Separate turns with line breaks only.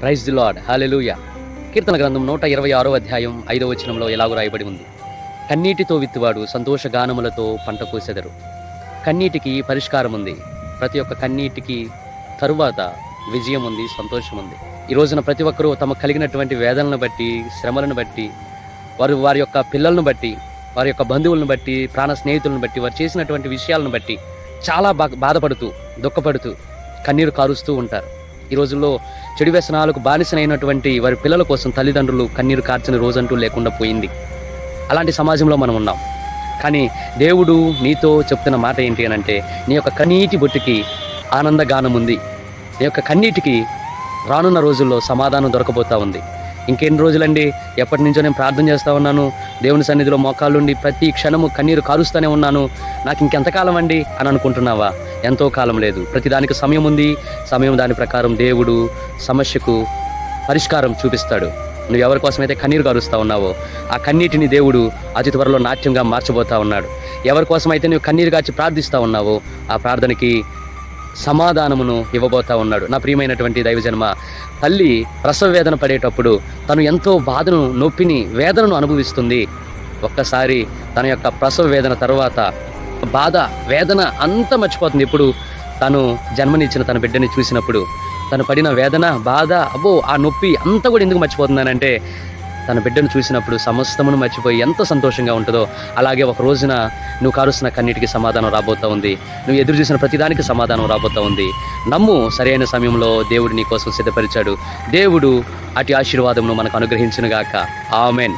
Praise the lord, హల్లెలూయా. కీర్తన గ్రంథం 126వ అధ్యాయం 5వ వచనంలో ఎలాగో రాయబడి ఉంది. కన్నీటితో విత్తువాడు సంతోష గానములతో పంట కోసెదరు. కన్నీటికి పరిష్కారం ఉంది. ప్రతి ఒక్క కన్నీటికి తరువాత విజయం ఉంది, సంతోషం ఉంది. ఈ రోజున ప్రతి ఒక్కరూ తమకు కలిగినటువంటి వేదనలను బట్టి, శ్రమలను బట్టి, వారి యొక్క పిల్లలను బట్టి, వారి యొక్క బంధువులను బట్టి, ప్రాణ స్నేహితులను బట్టి, వారు చేసినటువంటి విషయాలను బట్టి చాలా బాధపడుతూ, దుఃఖపడుతూ, కన్నీరు కారుస్తూ ఉంటారు. ఈ రోజుల్లో చెడు వ్యసనాలకు బానిసనైనటువంటి వారి పిల్లల కోసం తల్లిదండ్రులు కన్నీరు కార్చని రోజంటూ లేకుండా పోయింది. అలాంటి సమాజంలో మనం ఉన్నాం. కానీ దేవుడు నీతో చెప్తున్న మాట ఏంటి అని అంటే, నీ యొక్క కన్నీటి బొట్టుకి ఆనందగానం ఉంది. నీ యొక్క కన్నీటికి రానున్న రోజుల్లో సమాధానం దొరకబోతా ఉంది. ఇంకెన్ని రోజులండి, ఎప్పటి నుంచో నేను ప్రార్థన చేస్తూ ఉన్నాను, దేవుని సన్నిధిలో మోకాళ్ళుండి ప్రతి క్షణము కన్నీరు కారుస్తూనే ఉన్నాను, నాకు ఇంకెంతకాలం అండి అని అనుకుంటున్నావా? ఎంతో కాలం లేదు. ప్రతిదానికి సమయం ఉంది. సమయం దాని ప్రకారం దేవుడు సమస్యకు పరిష్కారం చూపిస్తాడు. నువ్వు ఎవరి కోసమైతే కన్నీరు కారుస్తూ ఉన్నావో ఆ కన్నీటిని దేవుడు అతి త్వరలో నాట్యంగా మార్చబోతా ఉన్నాడు. ఎవరి కోసమైతే నువ్వు కన్నీరు కాచి ప్రార్థిస్తూ ఉన్నావో ఆ ప్రార్థనకి సమాధానమును ఇవ్వబోతా ఉన్నాడు. నా ప్రియమైనటువంటి దైవజన్మ, తల్లి ప్రసవ వేదన పడేటప్పుడు తను ఎంతో బాధను, నొప్పిని, వేదనను అనుభవిస్తుంది. ఒక్కసారి తన యొక్క ప్రసవ వేదన తర్వాత బాధ, వేదన అంతా మర్చిపోతుంది. ఇప్పుడు తను జన్మనిచ్చిన తన బిడ్డని చూసినప్పుడు తను పడిన వేదన, బాధ, ఆ నొప్పి అంతా కూడా ఎందుకు మర్చిపోతుందనంటే, తన బిడ్డను చూసినప్పుడు సమస్తమును మర్చిపోయి ఎంత సంతోషంగా ఉంటుందో, అలాగే ఒక రోజున నువ్వు కారుస్తున్న కన్నీటికి సమాధానం రాబోతా ఉంది. నువ్వు ఎదురు చూసిన ప్రతిదానికి సమాధానం రాబోతా ఉంది. నమ్ము, సరైన సమయంలో దేవుడు నీ కోసం సిద్ధపరిచాడు. దేవుడు అటు ఆశీర్వాదమును మనకు అనుగ్రహించునుగాక. ఆమెన్.